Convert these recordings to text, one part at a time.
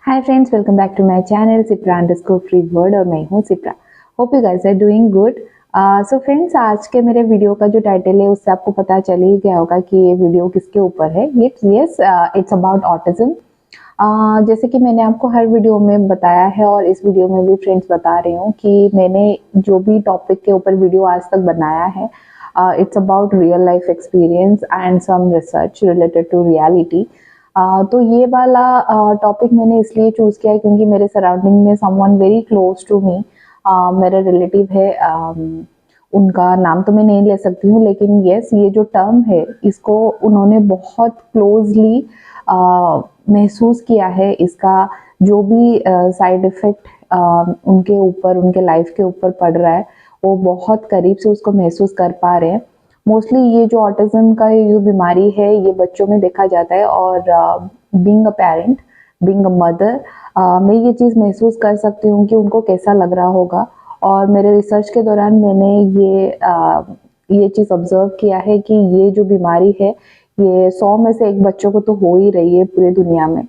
Hi friends, welcome back to my channel Sipra underscore free word और मैं हूँ Sipra. Hope you guys are doing good. So friends, आज के मेरे वीडियो का जो टाइटल है उससे आपको पता चल ही गया होगा कि ये वीडियो किसके ऊपर है। It's about autism. जैसे कि मैंने आपको हर वीडियो में बताया है और इस वीडियो में भी फ्रेंड्स बता रही हूँ कि मैंने जो भी टॉपिक के ऊपर वीडियो आज तक बनाया है, it's about real life experience and some research related to reality. तो ये वाला टॉपिक मैंने इसलिए चूज किया है क्योंकि मेरे सराउंडिंग में someone very close to me, मेरा रिलेटिव है। उनका नाम तो मैं नहीं ले सकती हूँ, लेकिन यस, ये जो टर्म है इसको उन्होंने बहुत क्लोजली महसूस किया है। इसका जो भी साइड इफेक्ट उनके ऊपर, उनके लाइफ के ऊपर पड़ रहा है, वो बहुत करीब से उसको महसूस कर पा रहे हैं। मोस्टली ये जो ऑटिज्म का ये जो बीमारी है ये बच्चों में देखा जाता है, और being a parent, being a mother, मैं ये चीज़ महसूस कर सकती हूँ कि उनको कैसा लग रहा होगा। और मेरे रिसर्च के दौरान मैंने ये चीज़ ऑब्जर्व किया है कि ये जो बीमारी है ये 100 में से एक बच्चों को तो हो ही रही है पूरी दुनिया में।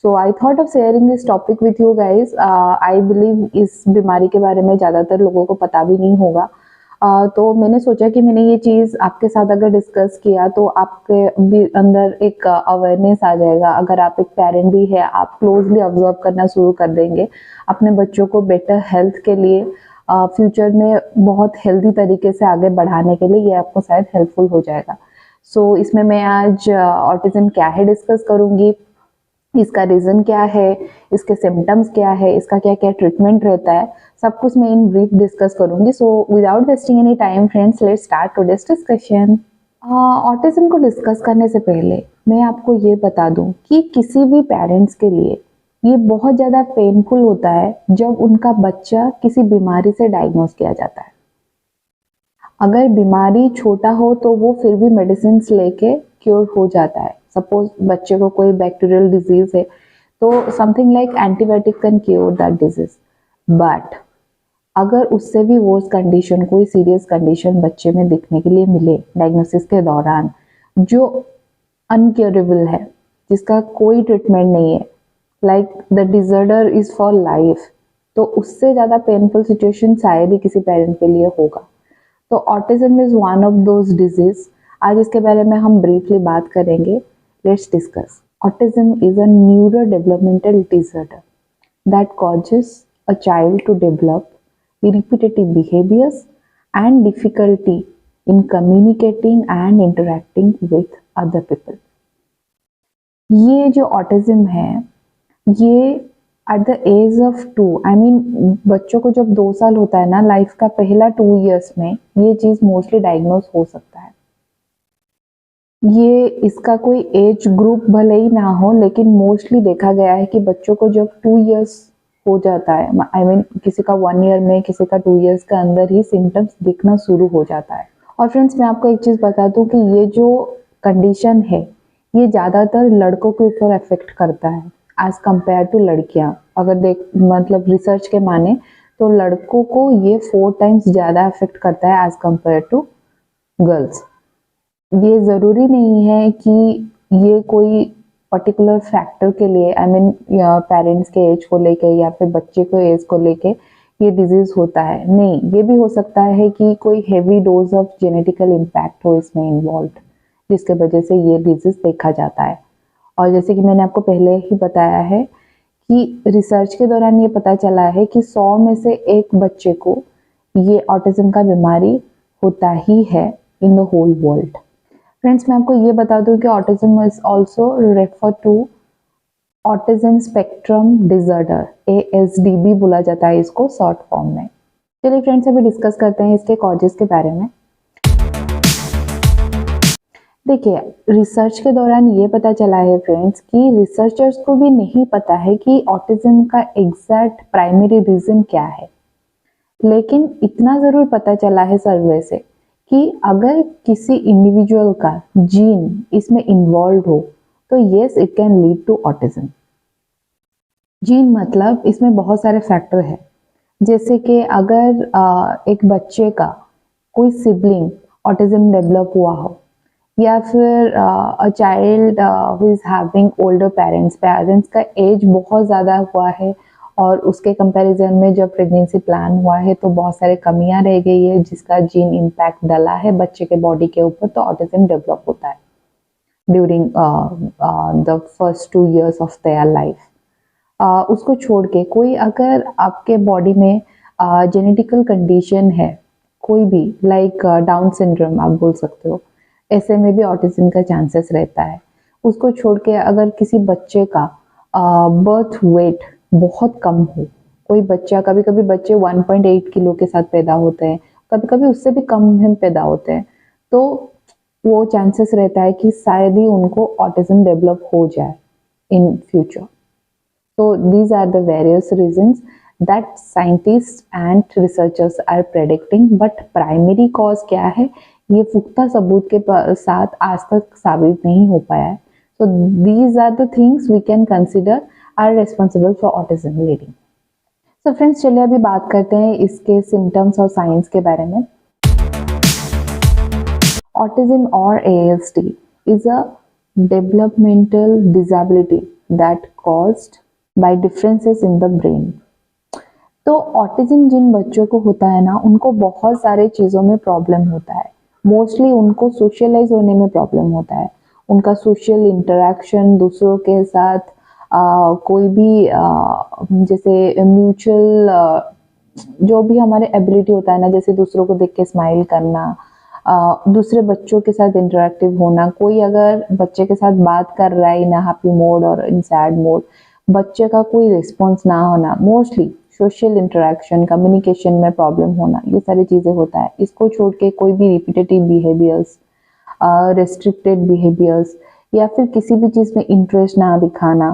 So I thought of sharing this topic with you guys. I believe इस बीमारी के बारे में ज़्यादातर लोगों को पता भी नहीं होगा। तो मैंने सोचा कि मैंने ये चीज़ आपके साथ अगर डिस्कस किया तो आपके भी अंदर एक अवेयरनेस आ जाएगा। अगर आप एक पेरेंट भी है, आप क्लोजली ऑब्जर्व करना शुरू कर देंगे अपने बच्चों को बेटर हेल्थ के लिए, फ्यूचर में बहुत हेल्दी तरीके से आगे बढ़ाने के लिए ये आपको शायद हेल्पफुल हो जाएगा। सो इसमें मैं आज ऑटिज्म क्या है डिस्कस करूंगी, इसका रीज़न क्या है, इसके सिम्टम्स क्या है, इसका क्या क्या ट्रीटमेंट रहता है, सब कुछ मैं इन ब्रीफ डिस्कस करूंगी। So without wasting any time friends, let's start today's discussion. Autism को डिस्कस करने से पहले मैं आपको ये बता दूं कि किसी भी पेरेंट्स के लिए ये बहुत ज़्यादा पेनफुल होता है जब उनका बच्चा किसी बीमारी से डायग्नोस किया जाता है। अगर बीमारी छोटा हो तो वो फिर भी मेडिसिन लेके क्योर हो जाता है। सपोज बच्चे को कोई बैक्टीरियल डिजीज है तो something like antibiotic can cure that disease. But अगर उससे भी वर्स कंडीशन, कोई सीरियस कंडीशन बच्चे में दिखने के लिए मिले डायग्नोसिस के दौरान, जो अनक्योरेबल है, जिसका कोई ट्रीटमेंट नहीं है, like the disorder is for life, तो उससे ज़्यादा पेनफुल सिचुएशन शायद ही किसी पेरेंट के लिए होगा। तो autism is one of those disease. आज इसके बारे में हम ब्रीफली बात करेंगे। Let's discuss. Autism is a neuro developmental disorder that causes a child to develop repetitive behaviors and difficulty in communicating and interacting with other people. ये जो autism है ये at the age of 2, I mean बच्चों को जब 2 साल होता है ना, लाइफ का पहला 2 इयर्स में ये चीज़ मोस्टली डायग्नोस हो सकता है। ये इसका कोई एज ग्रुप भले ही ना हो, लेकिन मोस्टली देखा गया है कि बच्चों को जब 2 इयर्स हो जाता है, आई मीन किसी का 1 ईयर में, किसी का 2 इयर्स के अंदर ही सिम्टम्स दिखना शुरू हो जाता है। और फ्रेंड्स, मैं आपको एक चीज़ बता दूं कि ये जो कंडीशन है ये ज़्यादातर लड़कों के ऊपर अफेक्ट करता है एज कम्पेयर टू लड़कियाँ। अगर मतलब रिसर्च के माने तो लड़कों को ये 4 टाइम्स ज़्यादा अफेक्ट करता है एज कम्पेयर टू गर्ल्स। ये ज़रूरी नहीं है कि ये कोई पर्टिकुलर फैक्टर के लिए, आई मीन पेरेंट्स के एज को लेके या फिर बच्चे को एज को लेके ये डिजीज होता है। नहीं, ये भी हो सकता है कि कोई heavy dose of genetical impact हो इसमें इन्वॉल्व, जिसके वजह से ये डिजीज देखा जाता है। और जैसे कि मैंने आपको पहले ही बताया है कि रिसर्च के दौरान ये पता चला है कि 100 में से एक बच्चे को ये ऑटिज्म का बीमारी होता ही है in the whole world. Friends, मैं आपको ये बता दूं कि autism is also refer to autism spectrum disorder, ASDB बोला जाता है इसको शॉर्ट फॉर्म में। चलिए फ्रेंड्स, अभी डिस्कस करते हैं इसके कॉजेस के बारे में। देखिए, रिसर्च के दौरान ये पता चला है फ्रेंड्स कि रिसर्चर्स को भी नहीं पता है कि ऑटिज्म का एग्जैक्ट प्राइमरी रीजन क्या है, लेकिन इतना जरूर पता चला है सर्वे से कि अगर किसी इंडिविजुअल का जीन इसमें इन्वॉल्व हो तो yes, it can lead to autism. Gene मतलब इसमें बहुत सारे फैक्टर है, जैसे कि अगर एक बच्चे का कोई सिबलिंग ऑटिज्म डेवलप हुआ हो, या फिर a child who is having older parents, parents का एज बहुत ज़्यादा हुआ है और उसके कंपैरिजन में जब प्रेगनेंसी प्लान हुआ है तो बहुत सारी कमियां रह गई है जिसका जीन इम्पैक्ट डला है बच्चे के बॉडी के ऊपर, तो ऑटिज्म डेवलप होता है during the first 2 years of their life. उसको छोड़ के कोई अगर आपके बॉडी में जेनेटिकल कंडीशन है कोई भी, लाइक डाउन सिंड्रोम आप बोल सकते हो, ऐसे में भी ऑटिज्म का चांसेस रहता है। उसको छोड़ के अगर किसी बच्चे का बर्थ वेट बहुत कम हो, कोई बच्चा, कभी कभी बच्चे 1.8 किलो के साथ पैदा होते हैं, कभी कभी उससे भी कम हम पैदा होते हैं, तो वो चांसेस रहता है कि शायद ही उनको ऑटिज्म डेवलप हो जाए in future. So these are the various reasons that scientists and researchers are predicting, but primary cause क्या है ये पुख्ता सबूत के साथ आज तक साबित नहीं हो पाया है। So these are the things we can consider are responsible for autism leading. So friends, चलिए अभी बात करते हैं इसके symptoms और signs के बारे में। Autism or ASD is a developmental disability that caused by differences in the brain. तो ऑटिज्म जिन बच्चों को होता है ना, उनको बहुत सारे चीज़ों में प्रॉब्लम होता है। मोस्टली उनको सोशलाइज होने में प्रॉब्लम होता है, उनका सोशल इंटरेक्शन दूसरों के साथ, कोई भी जैसे म्यूचुअल जो भी हमारे एबिलिटी होता है ना, जैसे दूसरों को देख के स्माइल करना, दूसरे बच्चों के साथ इंटरेक्टिव होना, कोई अगर बच्चे के साथ बात कर रहा है इन हैप्पी मोड और इन सैड मोड, बच्चे का कोई रिस्पॉन्स ना होना, मोस्टली सोशल इंटरेक्शन कम्युनिकेशन में प्रॉब्लम होना, ये सारी चीज़ें होता है। इसको छोड़ के कोई भी रिपीटेटिव बिहेवियर्स, रेस्ट्रिक्टेड बिहेवियर्स या फिर किसी भी चीज़ में इंटरेस्ट ना दिखाना,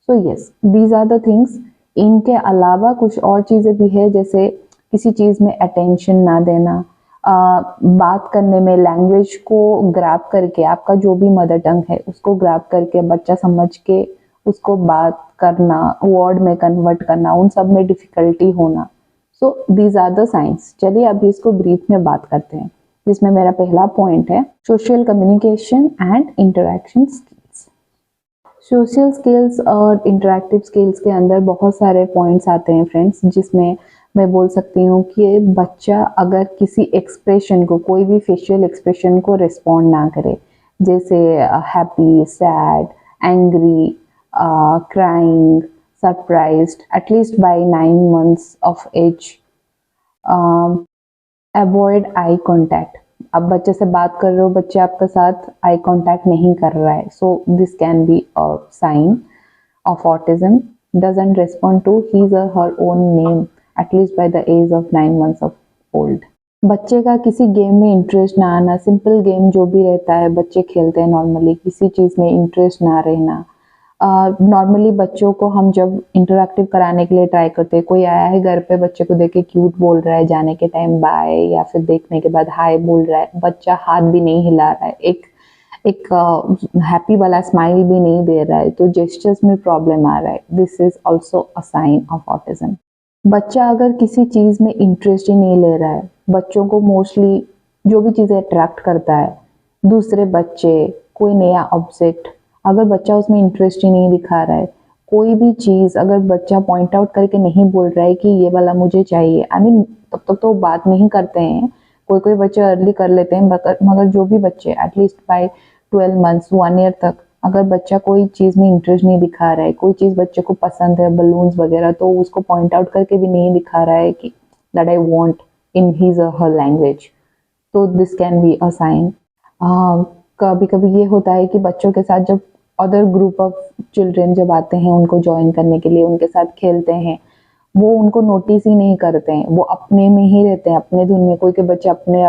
so yes these are the things. इनके अलावा कुछ और चीज़ें भी है, जैसे किसी चीज़ में अटेंशन ना देना, बात करने में लैंग्वेज को ग्रैब करके, आपका जो भी मदर टंग है उसको ग्रैब करके बच्चा समझ के उसको बात करना, वर्ड में कन्वर्ट करना, उन सब में डिफिकल्टी होना। So these are the signs. चलिए अभी इसको ब्रीफ में बात करते हैं, जिसमें मेरा पहला पॉइंट है social communication and interaction skills. Social skills और इंटरेक्टिव स्किल्स के अंदर बहुत सारे पॉइंट्स आते हैं फ्रेंड्स, जिसमें मैं बोल सकती हूँ कि बच्चा अगर किसी एक्सप्रेशन को, कोई भी फेशियल एक्सप्रेशन को रिस्पॉन्ड ना करे, जैसे happy, sad, angry, crying, surprised, at least by 9 months of age. Avoid eye contact. अब बच्चे से बात कर रहे हो, बच्चे आपके साथ आई कांटेक्ट नहीं कर रहा है, so this can be a sign of autism. Doesn't respond to his or her own name at least by the age of 9 months of old. बच्चे का किसी गेम में इंटरेस्ट ना आना, सिंपल गेम जो भी रहता है बच्चे खेलते हैं नॉर्मली, किसी चीज़ में इंटरेस्ट ना रहना। नॉर्मली बच्चों को हम जब इंटरैक्टिव कराने के लिए ट्राई करते हैं, कोई आया है घर पे, बच्चे को देख के क्यूट बोल रहा है, जाने के टाइम बाय या फिर देखने के बाद हाय बोल रहा है, बच्चा हाथ भी नहीं हिला रहा है, एक हैप्पी वाला स्माइल भी नहीं दे रहा है, तो जेस्चर्स में प्रॉब्लम आ रहा है, this is also a sign of autism. बच्चा अगर किसी चीज़ में इंटरेस्ट ही नहीं ले रहा है, बच्चों को मोस्टली जो भी चीज़ें अट्रैक्ट करता है, दूसरे बच्चे, कोई नया ऑब्जेक्ट, अगर बच्चा उसमें इंटरेस्ट ही नहीं दिखा रहा है, कोई भी चीज़ अगर बच्चा पॉइंट आउट करके नहीं बोल रहा है कि ये वाला मुझे चाहिए, आई मीन तब तक तो बात नहीं करते हैं, कोई कोई बच्चे अर्ली कर लेते हैं, मगर जो भी बच्चे एटलीस्ट बाय 12 months 1 year तक अगर बच्चा कोई चीज़ में इंटरेस्ट नहीं दिखा रहा है, कोई चीज़ बच्चे को पसंद है, बलून्स वगैरह, तो उसको पॉइंट आउट करके भी नहीं दिखा रहा है कि that I want in his or her language, तो this can be a sign. कभी कभी ये होता है कि बच्चों के साथ जब अदर ग्रुप ऑफ चिल्ड्रन जब आते हैं उनको ज्वाइन करने के लिए, उनके साथ खेलते हैं, वो उनको नोटिस ही नहीं करते हैं, वो अपने में ही रहते हैं, अपने धुन में। कोई के बच्चे अपने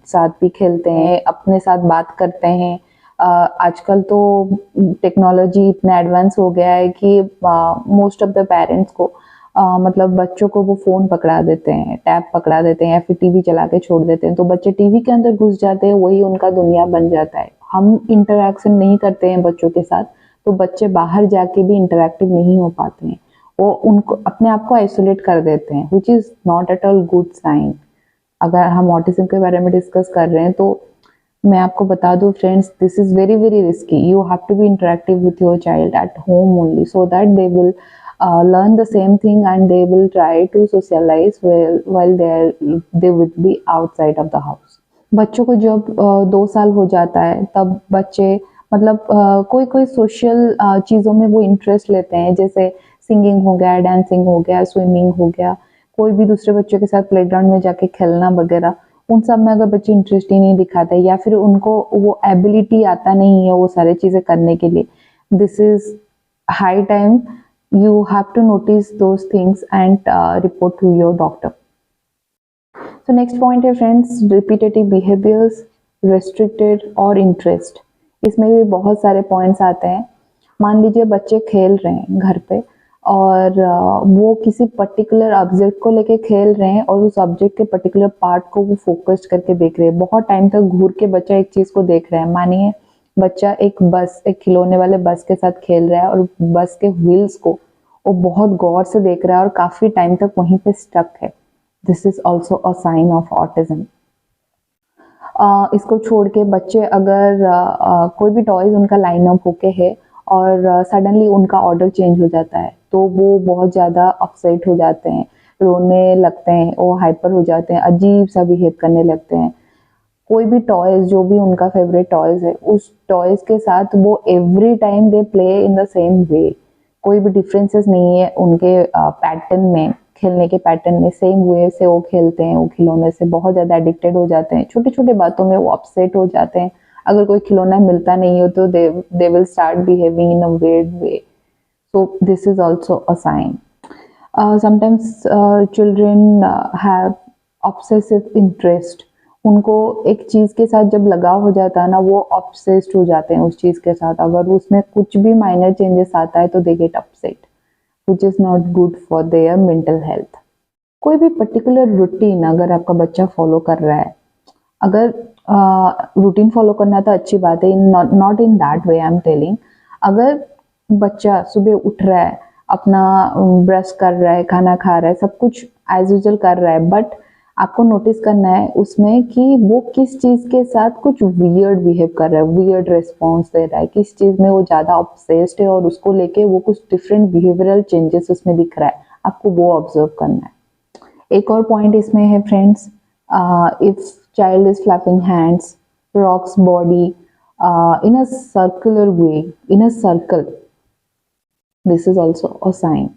साथ भी खेलते हैं, अपने साथ बात करते हैं। आजकल तो टेक्नोलॉजी इतना एडवांस हो गया है कि मोस्ट ऑफ द पेरेंट्स को मतलब बच्चों को वो फ़ोन पकड़ा देते हैं, टैब पकड़ा देते हैं या फिर टीवी चला के छोड़ देते हैं, तो बच्चे टीवी के अंदर घुस जाते हैं, वही उनका दुनिया बन जाता है। हम इंटरैक्शन नहीं करते हैं बच्चों के साथ, तो बच्चे बाहर जाके भी इंटरैक्टिव नहीं हो पाते हैं, वो उनको अपने आप को आइसोलेट कर देते हैं, which is not at all good sign. अगर हम ऑटिज्म के बारे में डिस्कस कर रहे हैं तो मैं आपको बता दूं friends, this is very very risky. You have to be interactive with your child at home only so that they will learn the same thing and they will try to socialize while they would be outside of the house. बच्चों को जब 2 साल हो जाता है तब बच्चे मतलब कोई कोई सोशल चीज़ों में वो इंटरेस्ट लेते हैं, जैसे सिंगिंग हो गया, डांसिंग हो गया, स्विमिंग हो गया, कोई भी दूसरे बच्चों के साथ प्लेग्राउंड में जाके खेलना वगैरह. उन सब में अगर बच्चे इंटरेस्ट ही नहीं दिखाते या फिर उनको वो एबिलिटी आता नहीं है वो सारी चीज़ें करने के लिए, this is high time you have to notice those things and report to your doctor. So next point है friends, repetitive behaviors, restricted और interest. इसमें भी बहुत सारे पॉइंट्स आते हैं. मान लीजिए बच्चे खेल रहे हैं घर पे और वो किसी पर्टिकुलर ऑब्जेक्ट को लेके खेल रहे हैं और उस ऑब्जेक्ट के पर्टिकुलर पार्ट को वो फोकस्ड करके देख रहे हैं. बहुत टाइम तक घूर के बच्चा एक चीज को देख रहा है. मानिए बच्चा एक खिलौने वाले बस के साथ खेल रहा है और बस के व्हील्स को वो बहुत गौर से देख रहा है और काफी टाइम तक वहीं पे स्टक है. This is also a sign of autism. इसको छोड़ के बच्चे अगर कोई भी टॉयज उनका लाइन अप होके है और सडनली उनका ऑर्डर चेंज हो जाता है तो वो बहुत ज़्यादा अपसेट हो जाते हैं, रोने लगते हैं, वो हाइपर हो जाते हैं, अजीब सा बिहेव करने लगते हैं. कोई भी टॉयज जो भी उनका फेवरेट टॉयज है उस टॉयज के साथ वो every time they play in the same way. कोई भी डिफरेंसेस नहीं है उनके पैटर्न में, खेलने के पैटर्न में. सेम वे से वो खेलते हैं, वो खिलौने से बहुत ज़्यादा एडिक्टेड हो जाते हैं. छोटी छोटी बातों में वो अपसेट हो जाते हैं. अगर कोई खिलौना मिलता नहीं हो तो they will start behaving in a weird way. So this is also a sign. Sometimes children have obsessive interest. उनको एक चीज के साथ जब लगाव हो जाता है ना, वो ऑब्सेस्ड हो जाते हैं उस चीज के साथ. अगर उसमें कुछ भी माइनर चेंजेस आता है तो they get upset, which is not good for their mental health. कोई भी पर्टिकुलर रूटीन अगर आपका बच्चा फॉलो कर रहा है, अगर रूटीन फॉलो करना तो अच्छी बात है, not in that way I am telling. अगर बच्चा सुबह उठ रहा है, अपना ब्रश कर रहा है, खाना खा रहा है, सब कुछ एज यूजुअल कर रहा है, बट आपको नोटिस करना है उसमें कि वो किस चीज के साथ कुछ वियर्ड बिहेव कर रहा है, वियर्ड रिस्पॉन्स दे रहा है, किस चीज में वो ज्यादा ऑब्सेस्ड है और उसको लेके वो कुछ डिफरेंट बिहेवियरल चेंजेस उसमें दिख रहा है. आपको वो ऑब्जर्व करना है. एक और पॉइंट इसमें है friends, if child is flapping hands, rocks body in a circular way, in a circle, this is also a sign.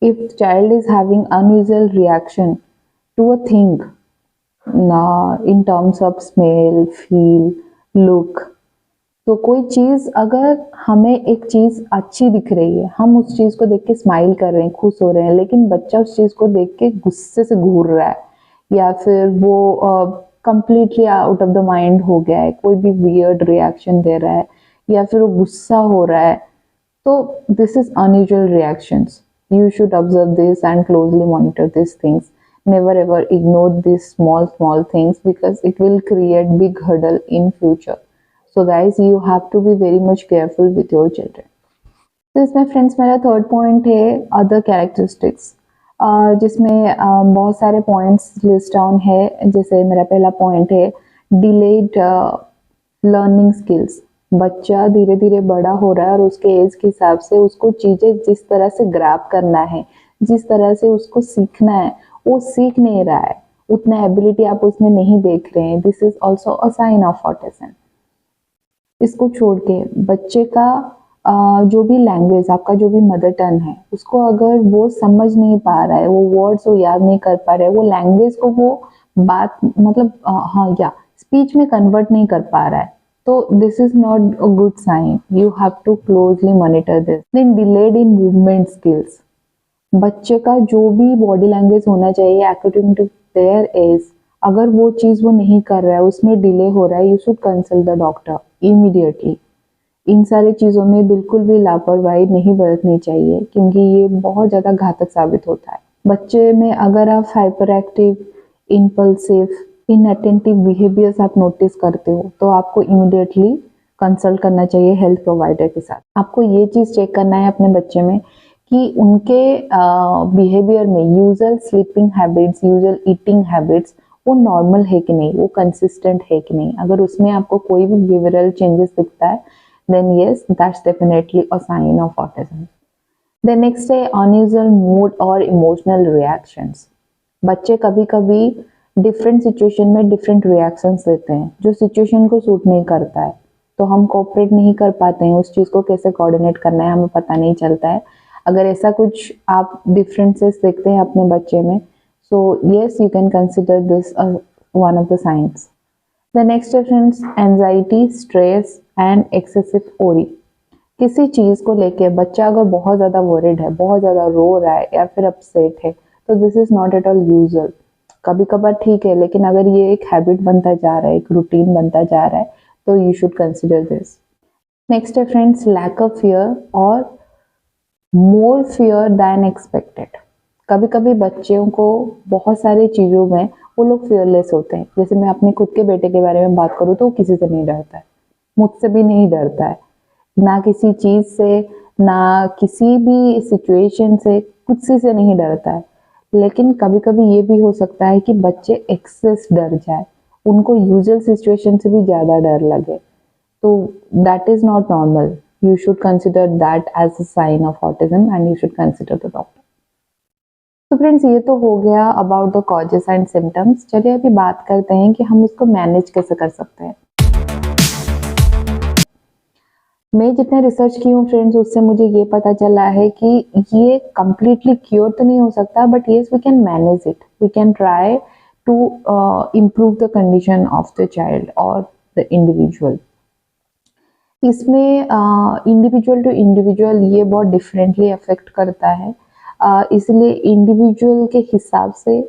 If child is having unusual reaction to a thing, in terms of smell, feel, look, तो कोई चीज अगर हमें एक चीज अच्छी दिख रही है, हम उस चीज को देख के स्माइल कर रहे हैं, खुश हो रहे हैं, लेकिन बच्चा उस चीज को देख के गुस्से से घूर रहा है या फिर वो completely out of the mind हो गया है, कोई भी वियर्ड रिएक्शन दे रहा है या फिर वो गुस्सा हो रहा है, तो this is unusual reactions. You should observe this and closely monitor this things. Never ever ignore this small things because it will create big hurdle in future. So guys you have to be very much careful with your children. तो इसमें friends मेरा third point है other characteristics, जिसमें बहुत सारे points list down है. जैसे मेरा पहला पॉइंट है डिलेड लर्निंग स्किल्स. बच्चा धीरे धीरे बड़ा हो रहा है और उसके एज के हिसाब से उसको चीजें जिस तरह से ग्रैब करना है, जिस तरह से उसको सीखना है, वो सीख नहीं रहा है. उतना एबिलिटी आप उसमें नहीं देख रहे हैं. This is also a sign of autism. इसको छोड़ के बच्चे का जो भी लैंग्वेज, आपका जो भी मदर टंग है, उसको अगर वो समझ नहीं पा रहा है, वो वर्ड्स वो याद नहीं कर पा रहा है, वो लैंग्वेज को वो बात मतलब या स्पीच में कन्वर्ट नहीं कर पा रहा है, तो this is not a good sign. You have to closely monitor this. Then delayed in movement skills. बच्चे का जो भी बॉडी लैंग्वेज होना चाहिए अकॉर्डिंग टू देयर एज, अगर वो चीज वो नहीं कर रहा है, उसमें डिले हो रहा है, you should consult the doctor immediately. इन सारी चीज़ों में बिल्कुल भी लापरवाही नहीं बरतनी चाहिए क्योंकि ये बहुत ज़्यादा घातक साबित होता है. बच्चे में अगर आप hyper active, impulsive, inattentive behaviours आप नोटिस करते हो तो आपको इमीडिएटली कंसल्ट करना चाहिए हेल्थ प्रोवाइडर के साथ. आपको ये चीज़ चेक करना है अपने बच्चे में कि उनके बिहेवियर में usual sleeping habits, usual eating habits वो नॉर्मल है कि नहीं, वो कंसिस्टेंट है कि नहीं। अगर उसमें आपको कोई भी बिहेवियरल चेंजेस दिखता है, then yes, that's definitely a sign of autism. The next है unusual mood और emotional reactions. बच्चे कभी कभी डिफरेंट सिचुएशन में डिफरेंट रिएक्शंस देते हैं जो सिचुएशन को सूट नहीं करता है, तो हम कोऑपरेट नहीं कर पाते हैं, उस चीज़ को कैसे कोऑर्डिनेट करना है हमें पता नहीं चलता है। अगर ऐसा कुछ आप डिफरेंसेस देखते हैं अपने बच्चे में, so yes you can consider this one of the signs. The next है friends anxiety, stress and excessive worry. किसी चीज़ को लेके बच्चा अगर बहुत ज़्यादा वरिड है, बहुत ज़्यादा रो रहा है या फिर अपसेट है, तो this is not at all usual. कभी कभार ठीक है, लेकिन अगर ये एक हैबिट बनता जा रहा है, एक रूटीन बनता जा रहा है, तो you should consider this. Next है फ्रेंड्स लैक ऑफ फियर और मोर फियर दैन एक्सपेक्टेड। कभी कभी बच्चों को बहुत सारी चीज़ों में वो लोग फियरलेस होते हैं। जैसे मैं अपने खुद के बेटे के बारे में बात करूँ तो वो किसी से नहीं डरता है, मुझसे भी नहीं डरता है, ना किसी चीज़ से, ना किसी भी सिचुएशन से, कुछ से नहीं डरता है। लेकिन कभी कभी ये भी हो सकता है कि बच्चे एक्सेस डर जाए, उनको यूजुअल सिचुएशन से भी ज़्यादा डर लगे, तो that is not normal. You should consider that as a sign of autism and you should consider the doctor. तो फ्रेंड्स ये तो हो गया about the causes and symptoms. चलिए अभी बात करते हैं कि हम उसको मैनेज कैसे कर सकते हैं। मैं जितने रिसर्च की हूँ फ्रेंड्स, उससे मुझे ये पता चला है कि ये कम्प्लीटली क्योर तो नहीं हो सकता, but yes we can manage it, we can try to improve the condition of the child और द इंडिविजुअल। इसमें इंडिविजुअल टू इंडिविजुअल ये बहुत डिफरेंटली अफेक्ट करता है, इसलिए इंडिविजुअल के हिसाब से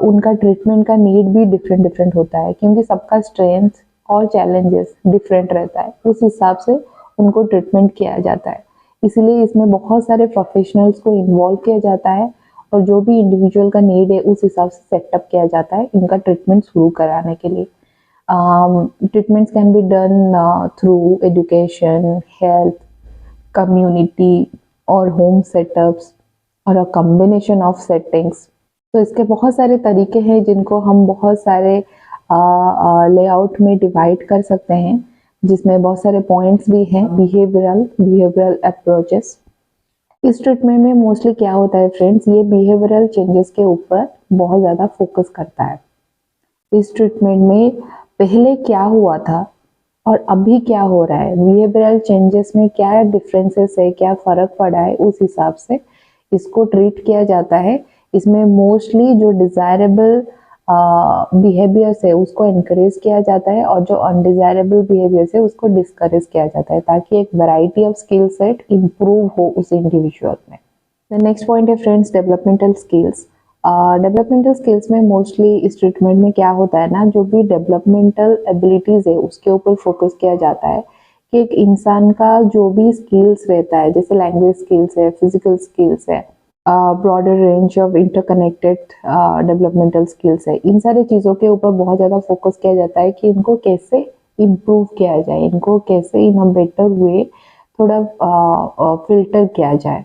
उनका ट्रीटमेंट का नीड भी डिफरेंट होता है, क्योंकि सबका स्ट्रेंथ और चैलेंजेस डिफरेंट रहता है, उस हिसाब से उनको ट्रीटमेंट किया जाता है। इसलिए इसमें बहुत सारे प्रोफेशनल्स को इन्वॉल्व किया जाता है और जो भी इंडिविजुअल का नीड है उस हिसाब से सेटअप किया जाता है इनका ट्रीटमेंट शुरू कराने के लिए। Treatments can be done through education, health, community और होम सेटअप्स और अ कॉम्बिनेशन ऑफ सेटिंग्स। तो इसके बहुत सारे तरीके हैं जिनको हम बहुत सारे लेआउट में डिवाइड कर सकते हैं, जिसमें बहुत सारे पॉइंट्स भी हैं। Behavioural approaches. इस ट्रीटमेंट में मोस्टली क्या होता है फ्रेंड्स, ये बिहेवियरल चेंजेस के ऊपर बहुत ज़्यादा फोकस करता है। इस ट्रीटमेंट में पहले क्या हुआ था और अभी क्या हो रहा है, बिहेवियरल चेंजेस में क्या डिफरेंसेस है, क्या फ़र्क पड़ा है, उस हिसाब से इसको ट्रीट किया जाता है। इसमें मोस्टली जो डिज़ायरेबल बिहेवियर्स है उसको एनकरेज किया जाता है और जो अनडिजायरेबल बिहेवियर्स है उसको डिस्करेज किया जाता है, ताकि एक variety of skill set improve हो उस इंडिविजुअल में। द नेक्स्ट पॉइंट है friends developmental skills. Developmental skills में मोस्टली इस ट्रीटमेंट में क्या होता है ना, जो भी डेवलपमेंटल एबिलिटीज़ है उसके ऊपर फोकस किया जाता है कि एक इंसान का जो भी स्किल्स रहता है, जैसे लैंग्वेज स्किल्स है, फिजिकल स्किल्स है, broader range of interconnected developmental skills है, इन सारी चीज़ों के ऊपर बहुत ज़्यादा फोकस किया जाता है कि इनको कैसे इम्प्रूव किया जाए, इनको कैसे इन अ बेटर वे थोड़ा फिल्टर किया जाए।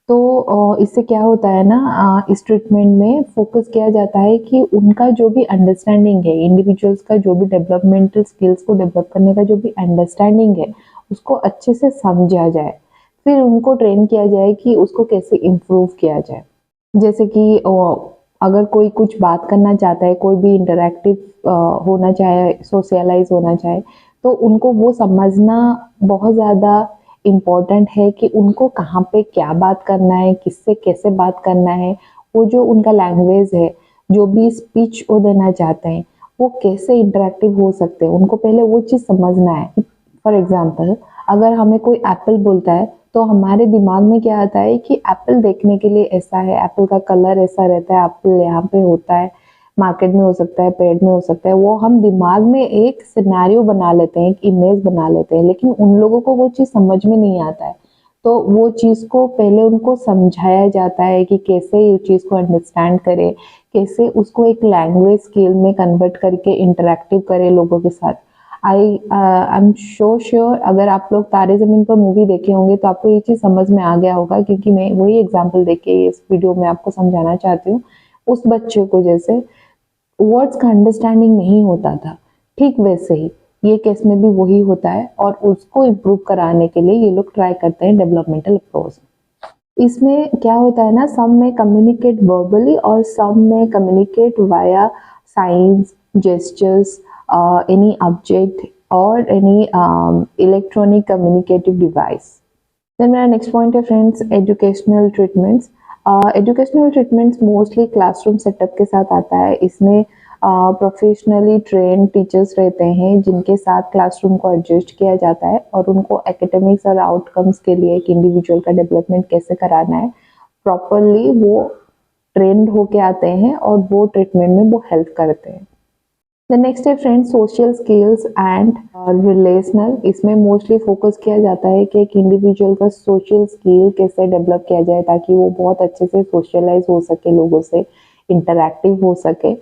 तो इससे क्या होता है ना, इस ट्रीटमेंट में फोकस किया जाता है कि उनका जो भी अंडरस्टैंडिंग है, इंडिविजुअल्स का जो भी डेवलपमेंटल स्किल्स को डेवलप करने का जो भी अंडरस्टैंडिंग है उसको अच्छे से समझा जाए, फिर उनको ट्रेन किया जाए कि उसको कैसे इम्प्रूव किया जाए। जैसे कि अगर कोई कुछ बात करना चाहता है, कोई भी इंटरैक्टिव होना चाहे, सोशलाइज होना चाहे, तो उनको वो समझना बहुत ज़्यादा इम्पॉर्टेंट है कि उनको कहाँ पे क्या बात करना है, किससे कैसे बात करना है, वो जो उनका लैंग्वेज है, जो भी स्पीच वो देना चाहते हैं वो कैसे इंटरैक्टिव हो सकते हैं, उनको पहले वो चीज़ समझना है। फॉर एग्जाम्पल, अगर हमें कोई एप्पल बोलता है तो हमारे दिमाग में क्या आता है कि एप्पल देखने के लिए ऐसा है, एप्पल का कलर ऐसा रहता है, एप्पल यहाँ पे होता है, मार्केट में हो सकता है, पेड़ में हो सकता है, वो हम दिमाग में एक सिनेरियो बना लेते हैं, एक इमेज बना लेते हैं, लेकिन उन लोगों को वो चीज़ समझ में नहीं आता है। तो वो चीज़ को पहले उनको समझाया जाता है कि कैसे ये चीज़ को अंडरस्टैंड करे, कैसे उसको एक लैंग्वेज स्किल में कन्वर्ट करके इंटरैक्टिव करे लोगों के साथ। आई एम श्योर अगर आप लोग तारे ज़मीन पर मूवी देखे होंगे तो आपको ये चीज़ समझ में आ गया होगा, क्योंकि मैं वही एग्जाम्पल देके इस वीडियो में आपको समझाना चाहती हूँ। उस बच्चे को जैसे वर्ड्स का अंडरस्टैंडिंग नहीं होता था, ठीक वैसे ही ये केस में भी वही होता है और उसको इम्प्रूव कराने के लिए ये लोग ट्राई करते हैं डेवलपमेंटल अप्रोच। इसमें क्या होता है ना, सम may communicate verbally or some may communicate via signs, gestures, any object or any electronic communicative device. Then मेरा नेक्स्ट पॉइंट है friends, educational treatments. Educational treatments mostly classroom setup के साथ आता है। इसमें प्रोफेशनली ट्रेन टीचर्स रहते हैं जिनके साथ क्लासरूम को एडजस्ट किया जाता है और उनको एकेडमिक्स और आउटकम्स के लिए एक इंडिविजुअल का डेवलपमेंट कैसे कराना है प्रॉपरली वो ट्रेंड होके आते हैं और वो ट्रीटमेंट में वो हेल्प करते हैं। द नेक्स्ट है friends, social skills and relational. इसमें मोस्टली फोकस किया जाता है कि एक इंडिविजुअल का सोशल स्किल कैसे डेवलप किया जाए ताकि वो बहुत अच्छे से सोशलाइज हो सके, लोगों से इंटरैक्टिव हो सके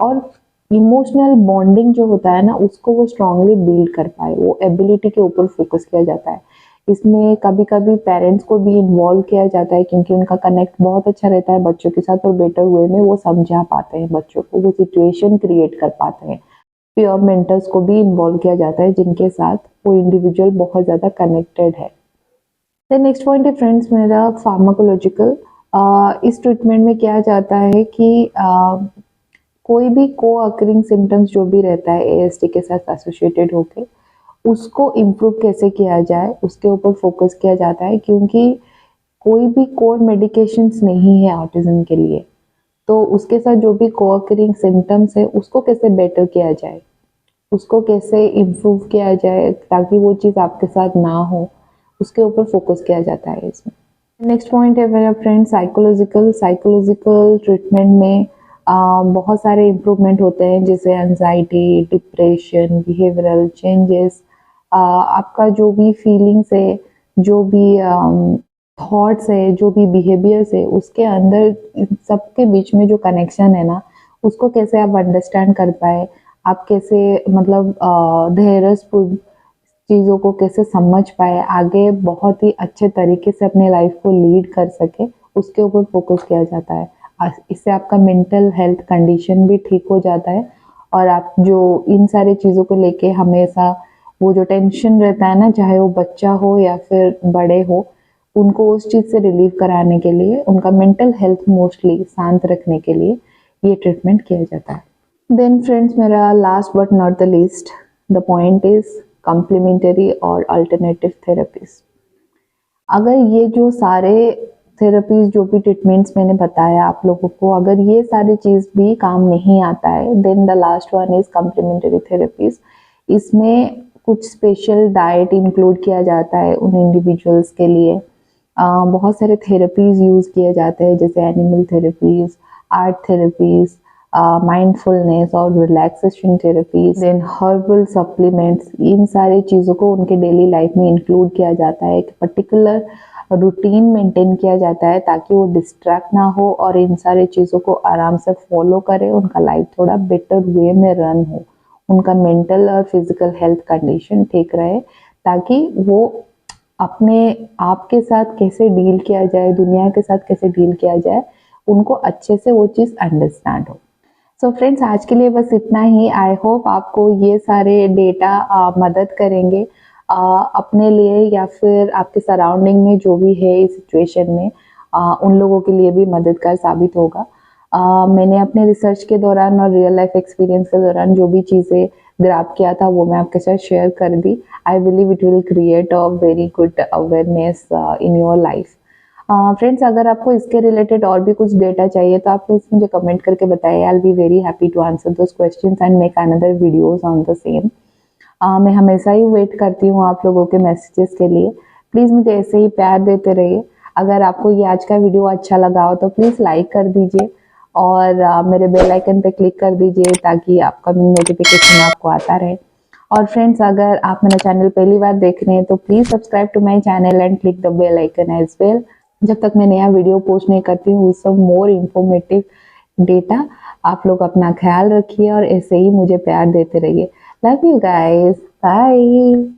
और इमोशनल बॉन्डिंग जो होता है ना उसको वो स्ट्रांगली बिल्ड कर पाए। वो एबिलिटी के ऊपर फोकस किया जाता है। इसमें कभी कभी पेरेंट्स को भी इन्वॉल्व किया जाता है क्योंकि उनका कनेक्ट बहुत अच्छा रहता है बच्चों के साथ और बेटर वे में वो समझा पाते हैं बच्चों को, वो सिचुएशन क्रिएट कर पाते हैं। पीयर मेंटर्स को भी इन्वॉल्व किया जाता है जिनके साथ वो इंडिविजुअल बहुत ज़्यादा कनेक्टेड है। देन नेक्स्ट पॉइंट है फ्रेंड्स मेरा फार्माकोलॉजिकल। इस ट्रीटमेंट में क्या जाता है कि कोई भी को अकरिंग सिम्टम्स जो भी रहता है एएसडी के साथ एसोसिएटेड होके उसको इम्प्रूव कैसे किया जाए उसके ऊपर फोकस किया जाता है क्योंकि कोई भी कोर मेडिकेशंस नहीं है ऑटिज्म के लिए। तो उसके साथ जो भी को अकरिंग सिम्टम्स है उसको कैसे बेटर किया जाए, उसको कैसे इम्प्रूव किया जाए ताकि वो चीज़ आपके साथ ना हो, उसके ऊपर फोकस किया जाता है इसमें। नेक्स्ट पॉइंट है मेरा फ्रेंड साइकोलॉजिकल। साइकोलॉजिकल ट्रीटमेंट में बहुत सारे इम्प्रूवमेंट होते हैं जैसे एंजाइटी, डिप्रेशन, बिहेवियरल चेंजेस, आपका जो भी फीलिंग्स है, जो भी थॉट्स है, जो भी बिहेवियर्स है उसके अंदर सबके बीच में जो कनेक्शन है ना उसको कैसे आप अंडरस्टैंड कर पाए, आप कैसे मतलब धैर्यपूर्ण चीज़ों को कैसे समझ पाए, आगे बहुत ही अच्छे तरीके से अपने लाइफ को लीड कर सके उसके ऊपर फोकस किया जाता है। इससे आपका मेंटल हेल्थ कंडीशन भी ठीक हो जाता है और आप जो इन सारी चीज़ों को लेके हमेशा वो जो टेंशन रहता है ना, चाहे वो बच्चा हो या फिर बड़े हो, उनको उस चीज़ से रिलीव कराने के लिए, उनका मेंटल हेल्थ मोस्टली शांत रखने के लिए ये ट्रीटमेंट किया जाता है। देन फ्रेंड्स मेरा last but not the least the point is complementary और अल्टरनेटिव थेरेपीज। अगर ये जो सारे थेरेपीज जो भी ट्रीटमेंट्स मैंने बताया आप लोगों को, अगर ये सारी चीज़ भी काम नहीं आता है then the last one is complementary therapies. इसमें कुछ स्पेशल डाइट इंक्लूड किया जाता है उन इंडिविजुअल्स के लिए। बहुत सारे थेरेपीज यूज़ किए जाते हैं जैसे animal therapies, art therapies, mindfulness और relaxation therapies, then herbal supplements. इन सारी चीज़ों को उनके डेली लाइफ में इंक्लूड किया जाता है। एक पर्टिकुलर रूटीन मेंटेन किया जाता है ताकि वो डिस्ट्रैक्ट ना हो और इन सारी चीज़ों को आराम से फॉलो करे, उनका लाइफ थोड़ा बेटर वे में रन हो, उनका मेंटल और फिजिकल हेल्थ कंडीशन ठीक रहे ताकि वो अपने आप के साथ कैसे डील किया जाए, दुनिया के साथ कैसे डील किया जाए, उनको अच्छे से वो चीज़ अंडरस्टैंड हो। सो फ्रेंड्स आज के लिए बस इतना ही। आई होप आपको ये सारे डेटा मदद करेंगे अपने लिए या फिर आपके सराउंडिंग में जो भी है इस सिचुएशन में उन लोगों के लिए भी मददगार साबित होगा। मैंने अपने रिसर्च के दौरान और रियल लाइफ एक्सपीरियंस के दौरान जो भी चीज़ें ग्रैब किया था वो मैं आपके साथ शेयर कर दी। I believe it will create a very good awareness in your life. Friends अगर आपको इसके रिलेटेड और भी कुछ डेटा चाहिए तो आप प्लीज मुझे कमेंट करके बताइए। I will be very happy to answer those questions and make another videos on the same. मैं हमेशा ही वेट करती हूँ आप लोगों के मैसेजेस के लिए। प्लीज़ मुझे ऐसे ही प्यार देते रहिए। अगर आपको ये आज का वीडियो अच्छा लगा हो तो प्लीज़ लाइक कर दीजिए और मेरे बेल आइकन पे क्लिक कर दीजिए ताकि आपका नोटिफिकेशन आपको आता रहे। और फ्रेंड्स अगर आप मेरा चैनल पहली बार देख रहे हैं तो please subscribe to my channel and click the bell icon as well. जब तक मैं नया वीडियो पोस्ट नहीं करती हूँ सब मोर इन्फॉर्मेटिव डेटा। आप लोग अपना ख्याल रखिए और ऐसे ही मुझे प्यार देते रहिए। Love you guys, bye.